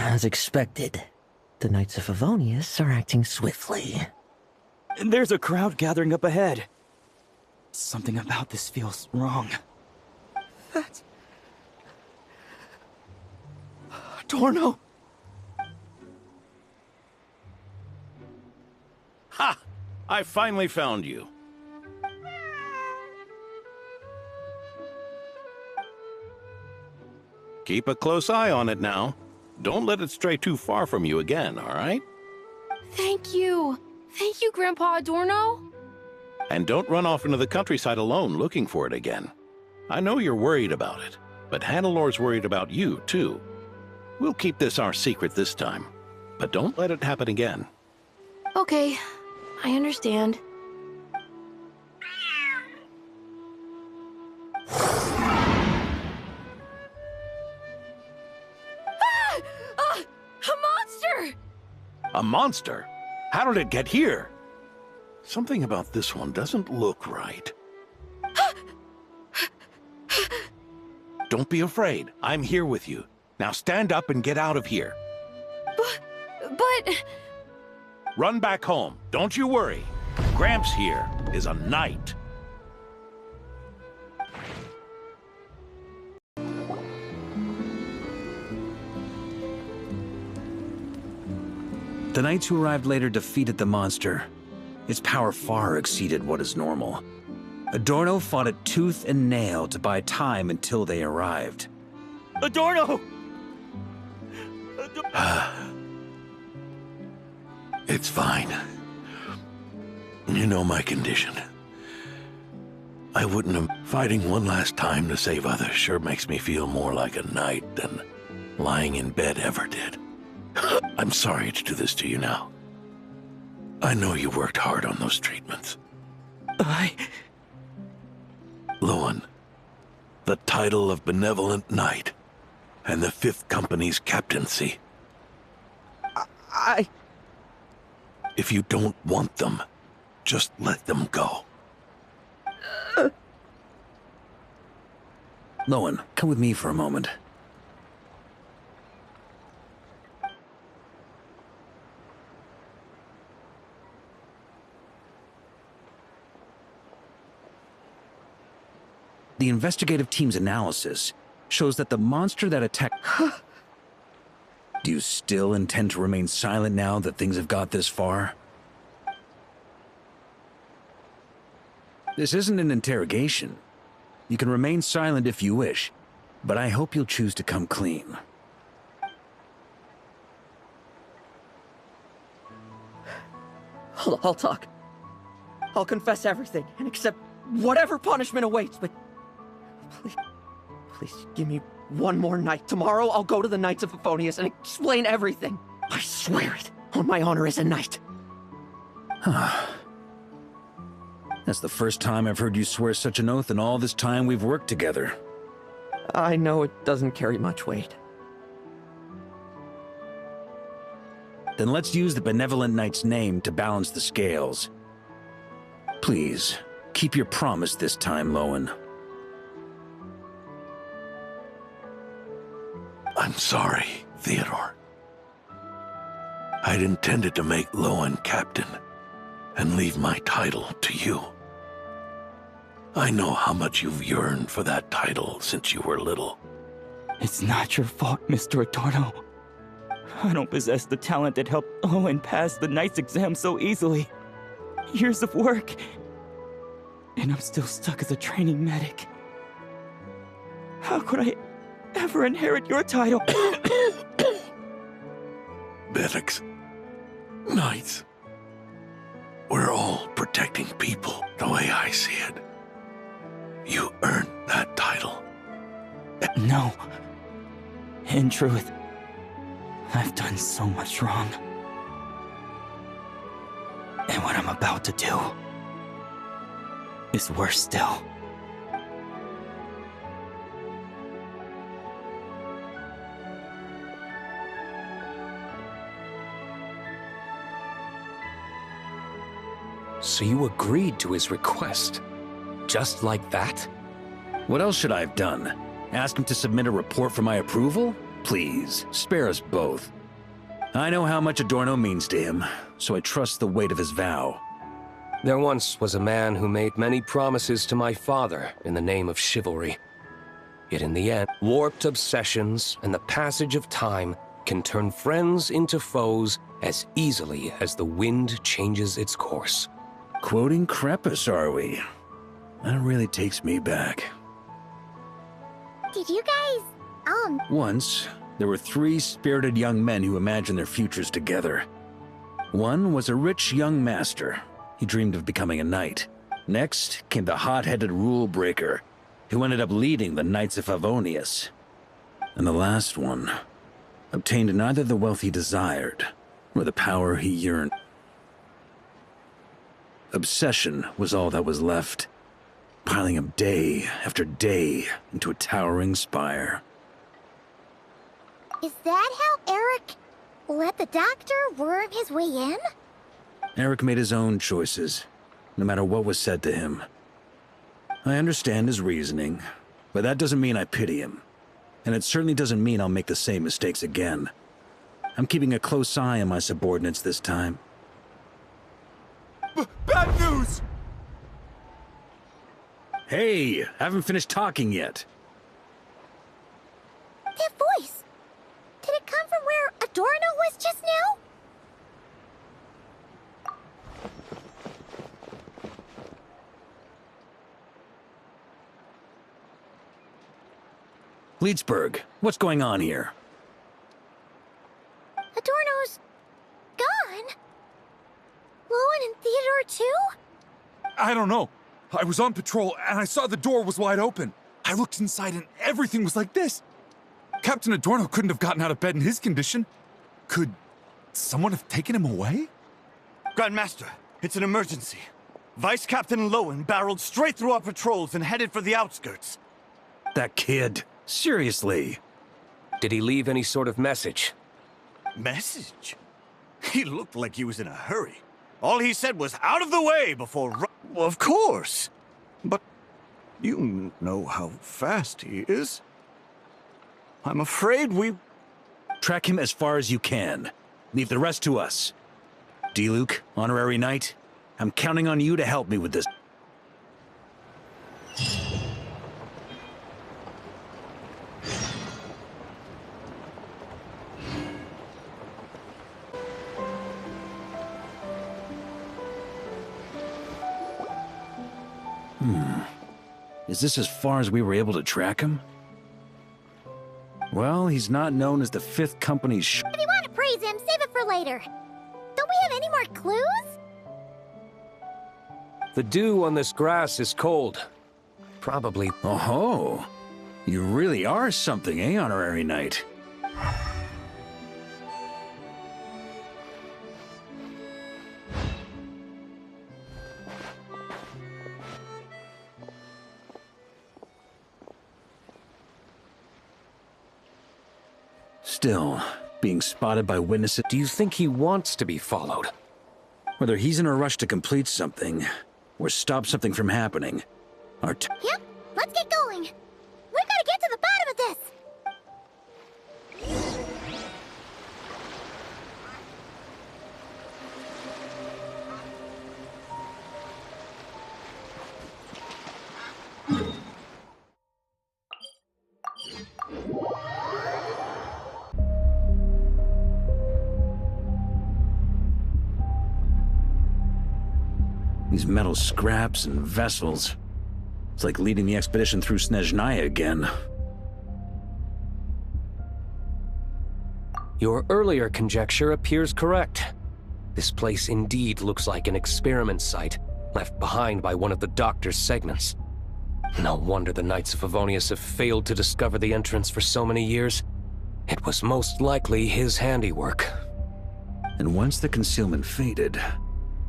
As expected, the Knights of Favonius are acting swiftly. There's a crowd gathering up ahead. Something about this feels wrong. That's... Adorno! Ha! I finally found you. Keep a close eye on it now. Don't let it stray too far from you again, all right? Thank you. Thank you, Grandpa Adorno. And don't run off into the countryside alone looking for it again. I know you're worried about it, but Hannelor's worried about you, too. We'll keep this our secret this time, but don't let it happen again. Okay, I understand. A monster! A monster? How did it get here? Something about this one doesn't look right. Don't be afraid. I'm here with you. Now stand up and get out of here. But... Run back home. Don't you worry. Gramps here is a knight. The knights who arrived later defeated the monster. Its power far exceeded what is normal. Adorno fought it tooth and nail to buy time until they arrived. Adorno! It's fine. You know my condition. I wouldn't have... Fighting one last time to save others sure makes me feel more like a knight than lying in bed ever did. I'm sorry to do this to you now. I know you worked hard on those treatments. Lowen, the title of Benevolent Knight, and the 5th Company's captaincy. If you don't want them, just let them go. Lowen, come with me for a moment. The investigative team's analysis shows that the monster that attacked... Do you still intend to remain silent now that things have got this far? This isn't an interrogation. You can remain silent if you wish, but I hope you'll choose to come clean. I'll talk. I'll confess everything and accept whatever punishment awaits, but... Please give me one more night. Tomorrow I'll go to the Knights of Favonius and explain everything. I swear it, on my honor as a knight. That's the first time I've heard you swear such an oath in all this time we've worked together. I know it doesn't carry much weight. Then let's use the Benevolent Knight's name to balance the scales. Please, keep your promise this time, Lowen. I'm sorry, Theodore. I'd intended to make Lowen captain and leave my title to you. I know how much you've yearned for that title since you were little. It's not your fault, Mr. Adorno. I don't possess the talent that helped Owen pass the Knight's exam so easily. Years of work, and I'm still stuck as a training medic. How could I ever inherit your title? Medics, knights, we're all protecting people the way I see it. You earned that title. No. In truth, I've done so much wrong. And what I'm about to do is worse still. So you agreed to his request? Just like that? What else should I have done? Ask him to submit a report for my approval? Please, spare us both. I know how much Adorno means to him, so I trust the weight of his vow. There once was a man who made many promises to my father in the name of chivalry. Yet in the end, warped obsessions and the passage of time can turn friends into foes as easily as the wind changes its course. Quoting Crepus, are we? That really takes me back. Did you guys, Once, there were 3 spirited young men who imagined their futures together. One was a rich young master. He dreamed of becoming a knight. Next came the hot-headed rule breaker, who ended up leading the Knights of Favonius. And the last one obtained neither the wealth he desired, nor the power he yearned. Obsession was all that was left, piling up day after day into a towering spire. is that how Eric let the doctor worm his way in? Eric made his own choices, no matter what was said to him. I understand his reasoning, but that doesn't mean I pity him. And it certainly doesn't mean I'll make the same mistakes again. I'm keeping a close eye on my subordinates this time. Bad news! Hey, haven't finished talking yet. That voice! Did it come from where Adorno was just now? Leedsburg, what's going on here? Adorno's gone? Lowen and Theodore too? I don't know. I was on patrol and I saw the door was wide open. I looked inside and everything was like this. Captain Adorno couldn't have gotten out of bed in his condition. Could someone have taken him away? Grandmaster, it's an emergency. Vice Captain Lowen barreled straight through our patrols and headed for the outskirts. That kid. Seriously. Did he leave any sort of message? Message? He looked like he was in a hurry. All he said was out of the way before Well, of course. But you know how fast he is. I'm afraid we... Track him as far as you can. Leave the rest to us. D-Luke, honorary knight, I'm counting on you to help me with this. Is this as far as we were able to track him? Well, he's not known as the 5th Company's If you want to praise him, save it for later. Don't we have any more clues? The dew on this grass is cold. Probably. Oh-ho. You really are something, eh, honorary knight? Still, being spotted by witnesses... Do you think he wants to be followed? Whether he's in a rush to complete something, or stop something from happening, our Yep, let's get going. We've got to get to the bottom of this. These metal scraps and vessels. It's like leading the expedition through Snezhnaya again. Your earlier conjecture appears correct. This place indeed looks like an experiment site, left behind by one of the Doctor's segments. No wonder the Knights of Favonius have failed to discover the entrance for so many years. It was most likely his handiwork. And once the concealment faded,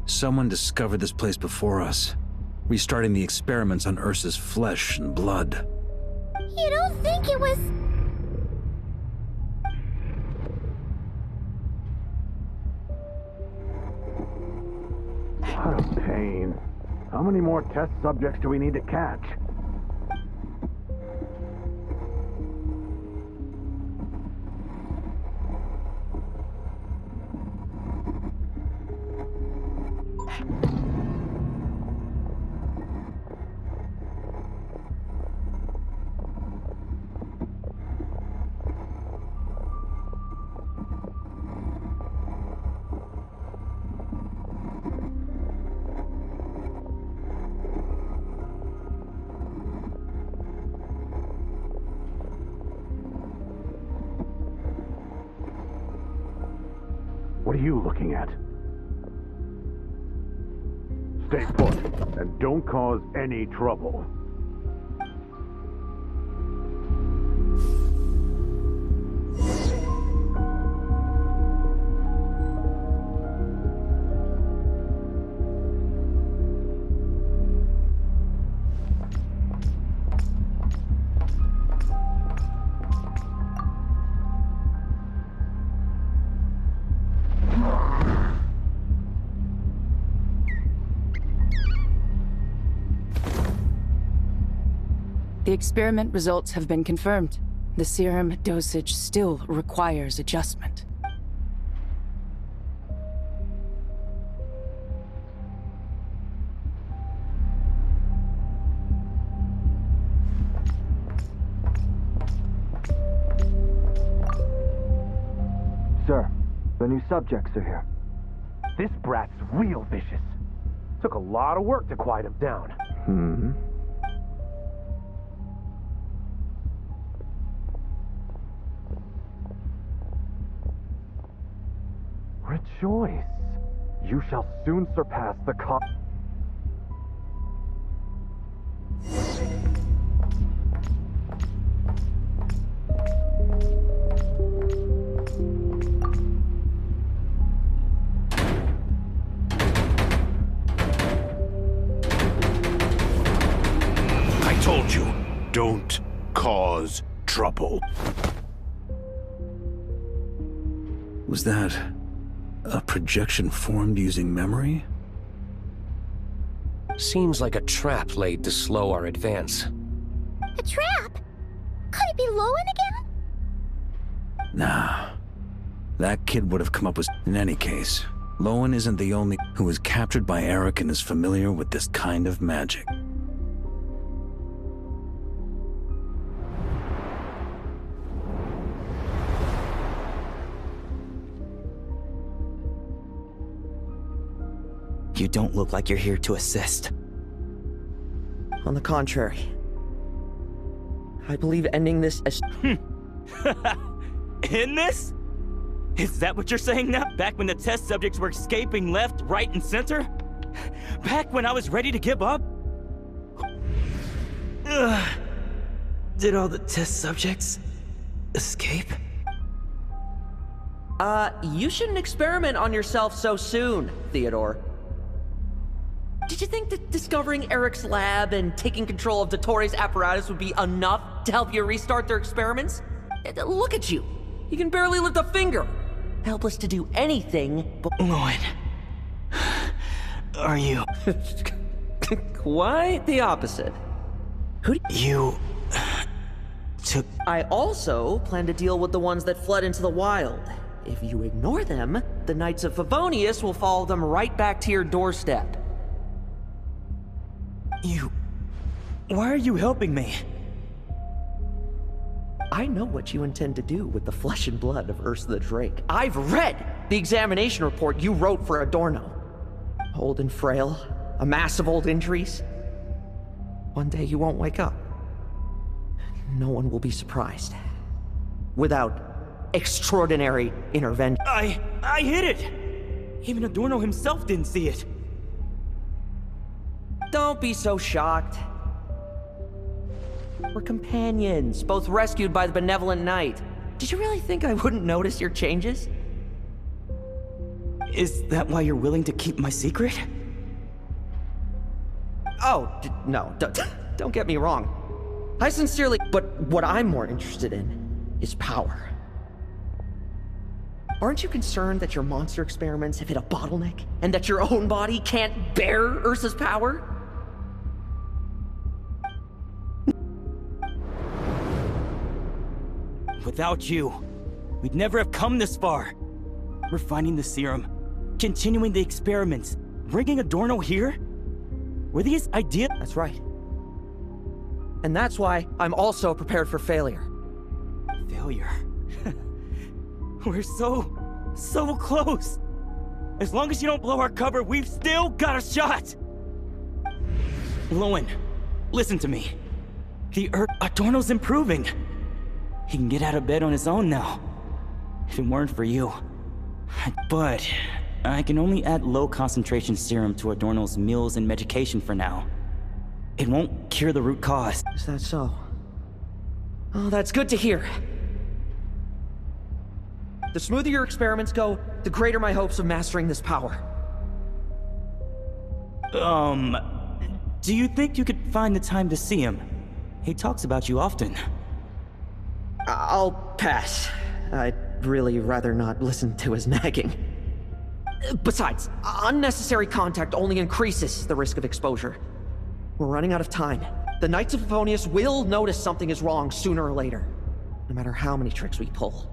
someone discovered this place before us, restarting the experiments on Ursa's flesh and blood. You don't think it was... What a pain. How many more test subjects do we need to catch? What are you looking at? Stay put, and don't cause any trouble. The experiment results have been confirmed. The serum dosage still requires adjustment. Sir, the new subjects are here. This brat's real vicious. Took a lot of work to quiet him down. Rejoice! You shall soon surpass the I told you, don't cause trouble. Was that a projection formed using memory? Seems like a trap laid to slow our advance. A trap? Could it be Lowen again? Nah. That kid would have come up with... In any case, Lowen isn't the only who was captured by Eric and is familiar with this kind of magic. You don't look like you're here to assist. On the contrary, I believe ending this as... In this? Is that what you're saying now? Back when the test subjects were escaping left, right, and center? Back when I was ready to give up? Did all the test subjects escape? You shouldn't experiment on yourself so soon, Theodore. Did you think that discovering Eric's lab and taking control of Dottoro's apparatus would be enough to help you restart their experiments? Look at you. You can barely lift a finger. Helpless to do anything but... Lowen. Are you... Quite the opposite. Who You... took... I also plan to deal with the ones that fled into the wild. If you ignore them, the Knights of Favonius will follow them right back to your doorstep. Why are you helping me? I know what you intend to do with the flesh and blood of Ursa the Drake. I've read the examination report you wrote for Adorno. Old and frail, a mass of old injuries. One day you won't wake up. No one will be surprised. Without extraordinary intervention. I hid it! Even Adorno himself didn't see it. Don't be so shocked. We're companions, both rescued by the benevolent knight. Did you really think I wouldn't notice your changes? Is that why you're willing to keep my secret? Oh, no, don't get me wrong. I sincerely... But what I'm more interested in is power. Aren't you concerned that your monster experiments have hit a bottleneck? And that your own body can't bear Ursa's power? Without you, we'd never have come this far. We're finding the serum, continuing the experiments, bringing Adorno here? Were these ideas? That's right. And that's why I'm also prepared for failure. Failure? We're so close. As long as you don't blow our cover, we've still got a shot. Lowen, listen to me. Adorno's improving. He can get out of bed on his own now. If it weren't for you, But I can only add low concentration serum to Adorno's meals and medication for now. It won't cure the root cause. Is that so? Oh, that's good to hear. The smoother your experiments go, the greater my hopes of mastering this power. Do you think you could find the time to see him? He talks about you often. I'll pass. I'd really rather not listen to his nagging. Besides, unnecessary contact only increases the risk of exposure. We're running out of time. The Knights of Favonius will notice something is wrong sooner or later, no matter how many tricks we pull.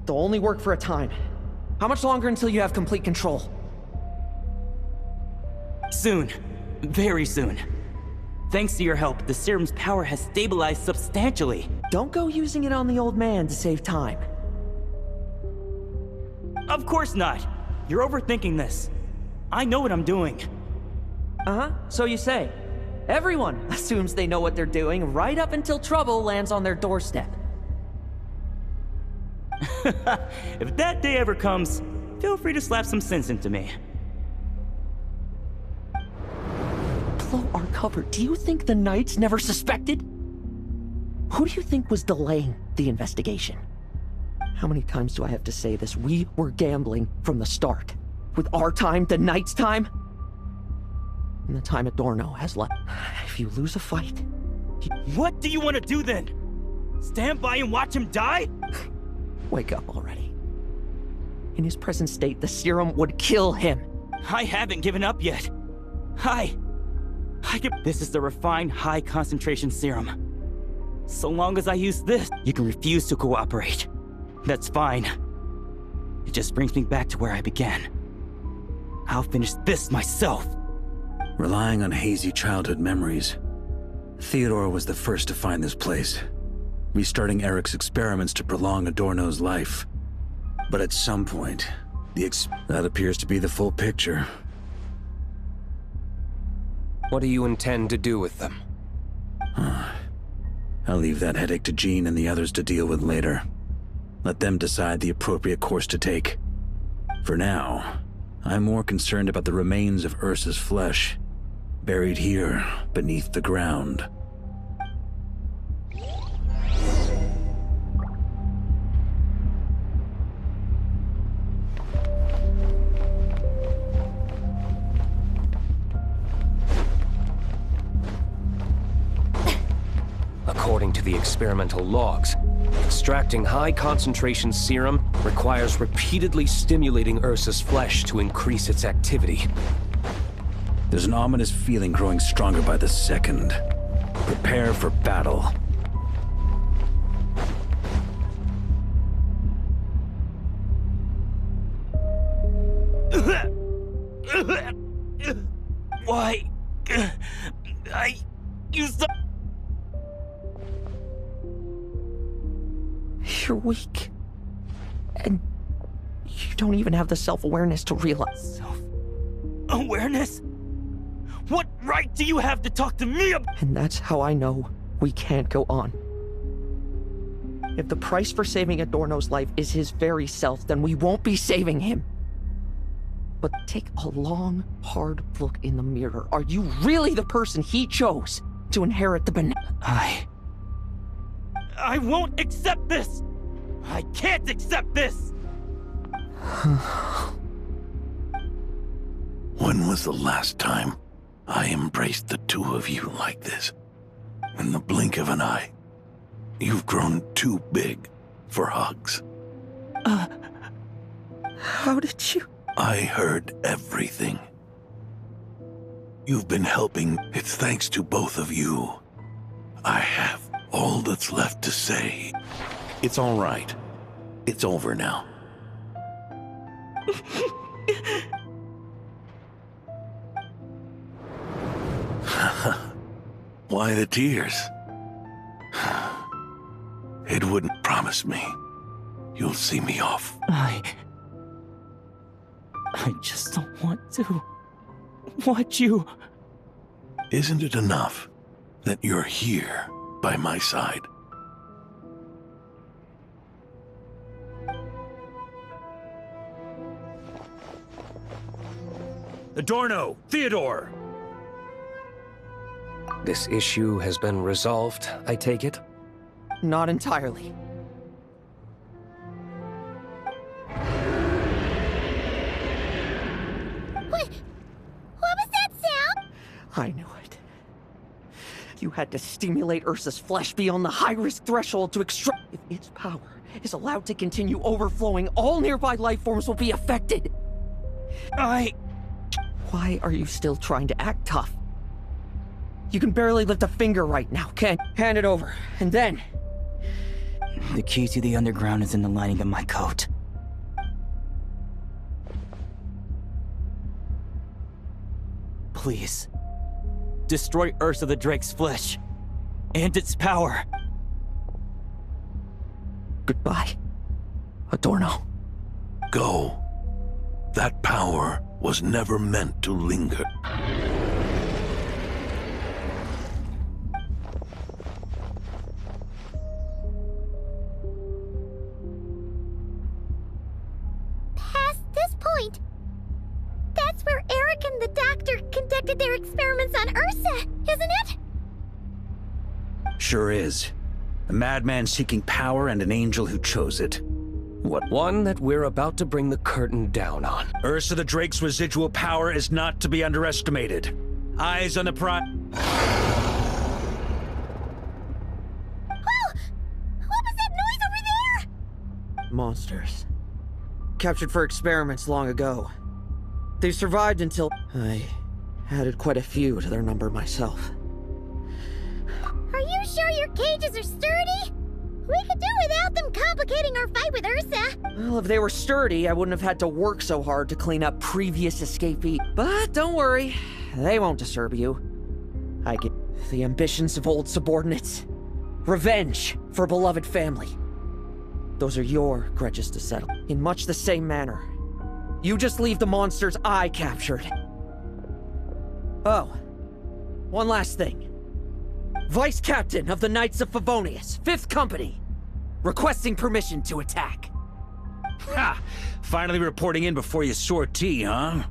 They'll only work for a time. How much longer until you have complete control? Soon. Very soon. Thanks to your help, the serum's power has stabilized substantially. Don't go using it on the old man to save time. Of course not. You're overthinking this. I know what I'm doing. Uh-huh, so you say. Everyone assumes they know what they're doing right up until trouble lands on their doorstep. If that day ever comes, feel free to slap some sense into me. Blow our cover. Do you think the Knights never suspected? Who do you think was delaying the investigation? How many times do I have to say this? We were gambling from the start. With our time, the Knights' time, and the time Adorno has left. If you lose a fight... What do you want to do then? Stand by and watch him die? Wake up already. In his present state, the serum would kill him. I haven't given up yet. This is the refined high concentration serum. So long as I use this, you can refuse to cooperate. That's fine. It just brings me back to where I began. I'll finish this myself. Relying on hazy childhood memories, Theodore was the first to find this place, restarting Eric's experiments to prolong Adorno's life. But at some point, that appears to be the full picture. What do you intend to do with them? I'll leave that headache to Jean and the others to deal with later. Let them decide the appropriate course to take. For now, I'm more concerned about the remains of Ursa's flesh, buried here beneath the ground. According to the experimental logs, extracting high-concentration serum requires repeatedly stimulating Ursa's flesh to increase its activity. There's an ominous feeling growing stronger by the second. Prepare for battle. Why? You're weak. And you don't even have the self-awareness to realize. Self-awareness? What right do you have to talk to me about? And that's how I know we can't go on. If the price for saving Adorno's life is his very self, then we won't be saving him. But take a long, hard look in the mirror. Are you really the person he chose to inherit the I won't accept this! I can't accept this! When was the last time I embraced the two of you like this? In the blink of an eye. You've grown too big for hugs. How did you? I heard everything. You've been helping. It's thanks to both of you. I have all that's left to say. It's all right. It's over now. Why the tears? It wouldn't promise me. You'll see me off. I just don't want to watch you. Isn't it enough that you're here by my side? Adorno! Theodore! This issue has been resolved, I take it? Not entirely. What was that sound? I knew it. You had to stimulate Ursa's flesh beyond the high-risk threshold to extract. If its power is allowed to continue overflowing, all nearby life forms will be affected. Why are you still trying to act tough? You can barely lift a finger right now, Ken. Hand it over, and then... The key to the underground is in the lining of my coat. Please. Destroy Ursa the Drake's flesh. And its power. Goodbye, Adorno. Go. That power was never meant to linger. Past this point, that's where Eric and the doctor conducted their experiments on Ursa, isn't it? Sure is. A madman seeking power and an angel who chose it. What one that we're about to bring the curtain down on. Ursa the Drake's residual power is not to be underestimated. Eyes on the prize. Oh! What was that noise over there? Monsters. Captured for experiments long ago. They survived until... I added quite a few to their number myself. Are you sure your cages are sturdy? We could do without them complicating our fight with Ursa. Well, if they were sturdy, I wouldn't have had to work so hard to clean up previous escapees. But don't worry, they won't disturb you. I get the ambitions of old subordinates. Revenge for beloved family. Those are your grudges to settle. In much the same manner. You just leave the monsters I captured. Oh, one last thing. Vice Captain of the Knights of Favonius, 5th Company, requesting permission to attack. Ha! Finally reporting in before you sortie, huh?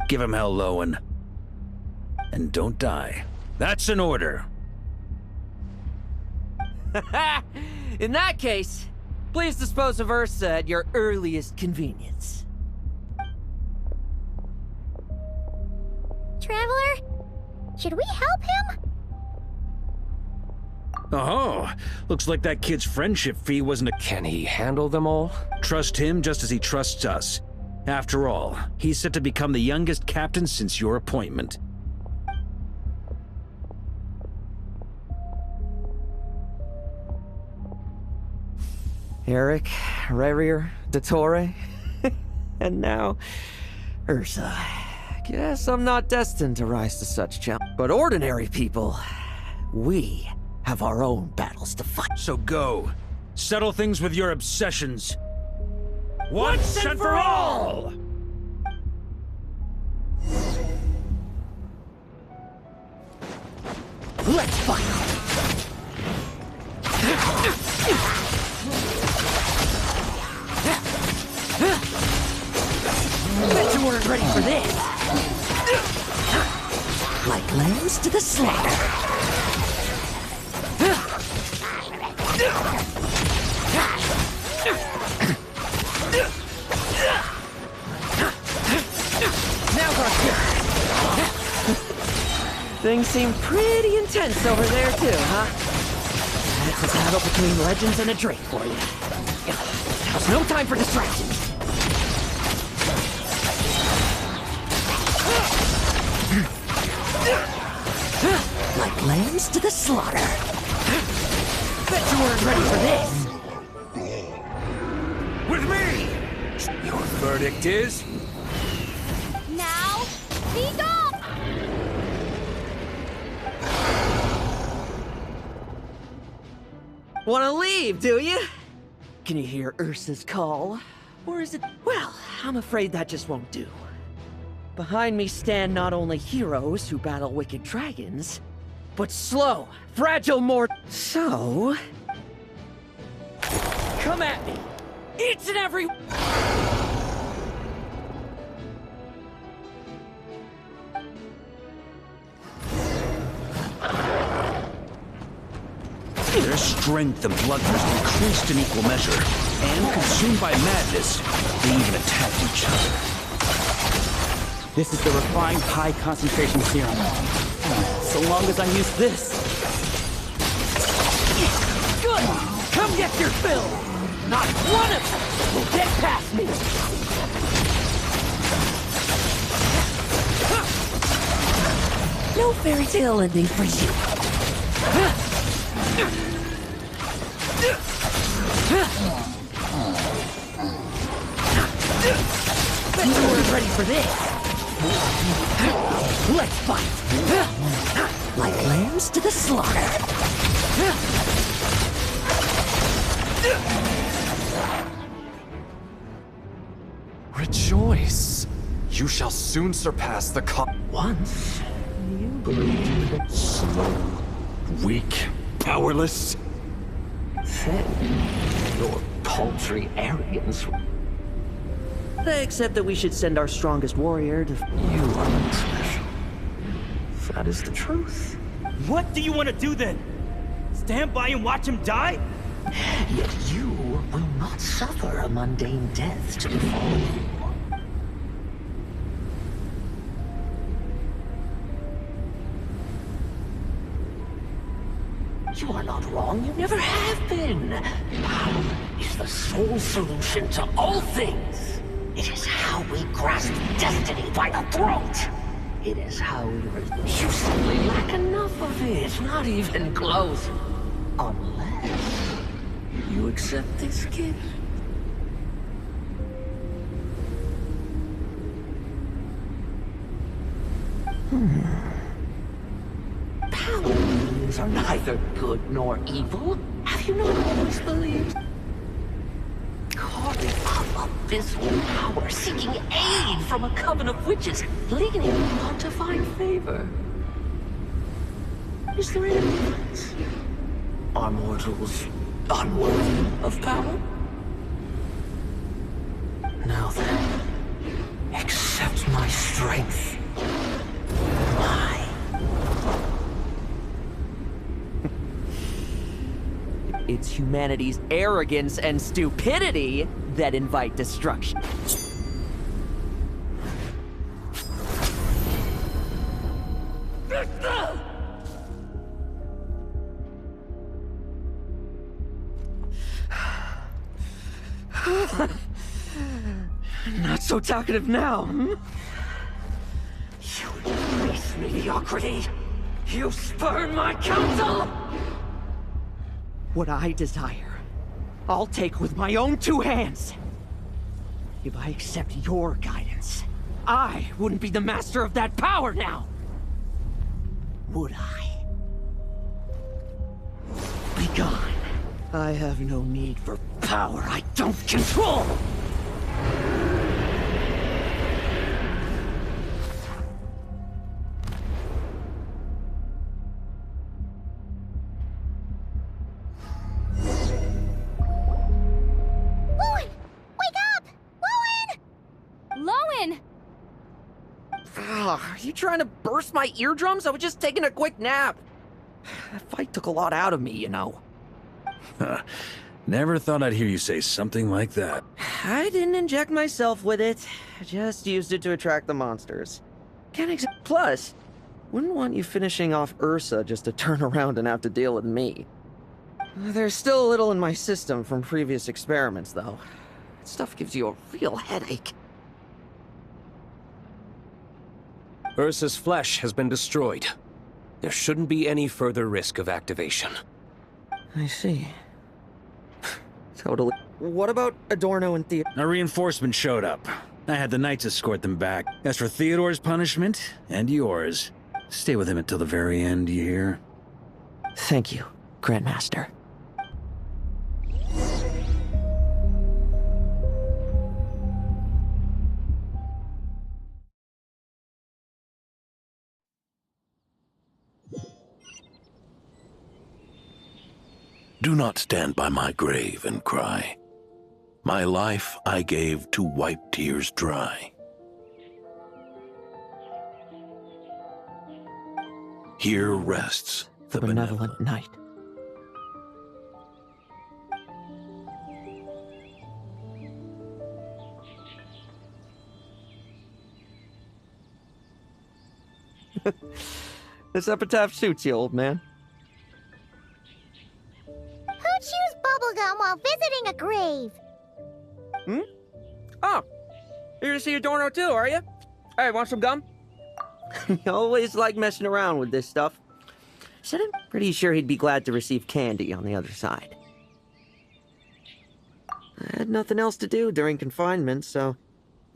Give him hell, Lоэн. And don't die. That's an order. In that case, please dispose of Ursa at your earliest convenience. Traveler, should we help him? Oh, looks like that kid's friendship fee wasn't a... Can he handle them all? Trust him just as he trusts us. After all, he's set to become the youngest captain since your appointment. Eric, Revier, Dottore, and now Ursa. Guess I'm not destined to rise to such challenge. But ordinary people, we have our own battles to fight. So go. Settle things with your obsessions. Once and for all! Let's fight! Bet you weren't ready for this! Like lambs to the slaughter! Now things seem pretty intense over there too, huh? That's a battle between legends and a Drake for you. Now's no time for distractions. Like lambs to the slaughter. Bet you weren't ready for this. With me! Your verdict is? Now, be gone! Wanna leave, do you? Can you hear Ursa's call? Or is it... Well, I'm afraid that just won't do. Behind me stand not only heroes who battle wicked dragons, but slow, fragile So... come at me! Each and every... strength and bloodthirst increased in equal measure, and consumed by madness, they even attacked each other. This is the refined high-concentration serum. So long as I use this. Good! Come get your fill! Not one of them will get past me! No fairy tale ending for you. Bet you weren't ready for this! Let's fight! Like lambs to the slaughter. Rejoice! You shall soon surpass the Once, you believed in slow, weak, powerless. then your paltry arrogance. Except that we should send our strongest warrior to... You are special. That is the truth. What do you want to do then? Stand by and watch him die? Yet you will not suffer a mundane death to befall you. You are not wrong, you never have been. Power is the sole solution to all things. It is how we grasp destiny by the throat. It is how we... You simply lack enough of it, not even close. Unless you accept this gift. Paladins are neither good nor evil. Have you not always believed? Carving up abysmal power, seeking aid from a coven of witches, leaning on to find favor. Is there any difference? Are mortals unworthy of power? Now then, accept my strength. It's humanity's arrogance and stupidity that invite destruction. Not so talkative now, hmm? You embrace mediocrity. You spurn my counsel. What I desire, I'll take with my own two hands. If I accept your guidance, I wouldn't be the master of that power now. Would I? Be gone. I have no need for power I don't control. Are you trying to burst my eardrums? I was just taking a quick nap. That fight took a lot out of me, you know. Never thought I'd hear you say something like that. I didn't inject myself with it. I just used it to attract the monsters. Plus, wouldn't want you finishing off Ursa just to turn around and have to deal with me. There's still a little in my system from previous experiments, though. That stuff gives you a real headache. Ursa's flesh has been destroyed. There shouldn't be any further risk of activation. I see. Totally. What about Adorno and Theo? A reinforcement showed up. I had the Knights escort them back. As for Theodore's punishment, and yours, stay with him until the very end, you hear? Thank you, Grandmaster. Do not stand by my grave and cry. My life I gave to wipe tears dry. Here rests the benevolent knight. This epitaph suits you, old man. Who chews bubblegum while visiting a grave? Oh, here to see Adorno too, are you? Hey, want some gum? You always like messing around with this stuff. Said I'm pretty sure he'd be glad to receive candy on the other side. I had nothing else to do during confinement, so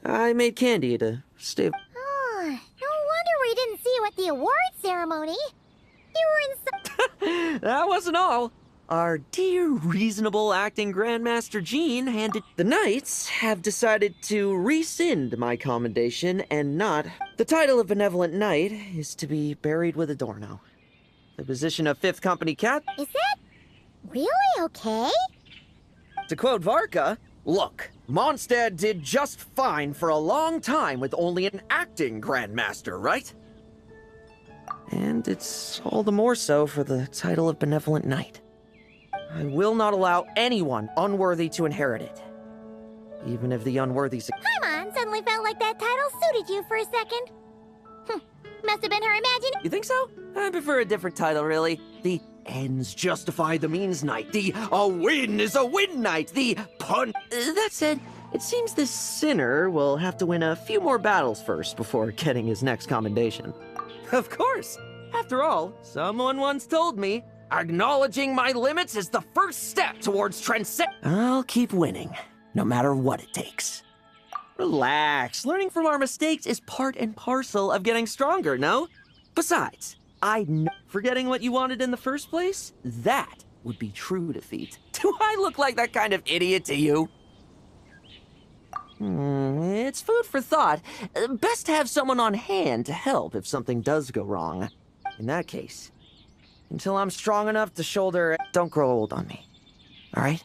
I made candy to stay. Oh, no wonder we didn't see you at the award ceremony. You were in some... That wasn't all. Our dear, reasonable acting Grandmaster Jean handed... The Knights have decided to rescind my commendation and not... The title of Benevolent Knight is to be buried with Adorno. The position of 5th Company Cat... Is that really okay? To quote Varka, look, Mondstadt did just fine for a long time with only an acting Grandmaster, right? And it's all the more so for the title of Benevolent Knight. I will not allow anyone unworthy to inherit it. Even if the unworthy... Paimon suddenly felt like that title suited you for a second. Must have been her imagining... You think so? I prefer a different title, really. The ends justify the means knight. The a win is a win knight. The pun... that said, it seems this sinner will have to win a few more battles first before getting his next commendation. Of course. After all, someone once told me, acknowledging my limits is the first step towards transcend... I'll keep winning, no matter what it takes. Relax. Learning from our mistakes is part and parcel of getting stronger, no? Besides, I know forgetting what you wanted in the first place? That would be true defeat. Do I look like that kind of idiot to you? It's food for thought. Best to have someone on hand to help if something does go wrong. In that case, until I'm strong enough to shoulder... Don't grow old on me. All right?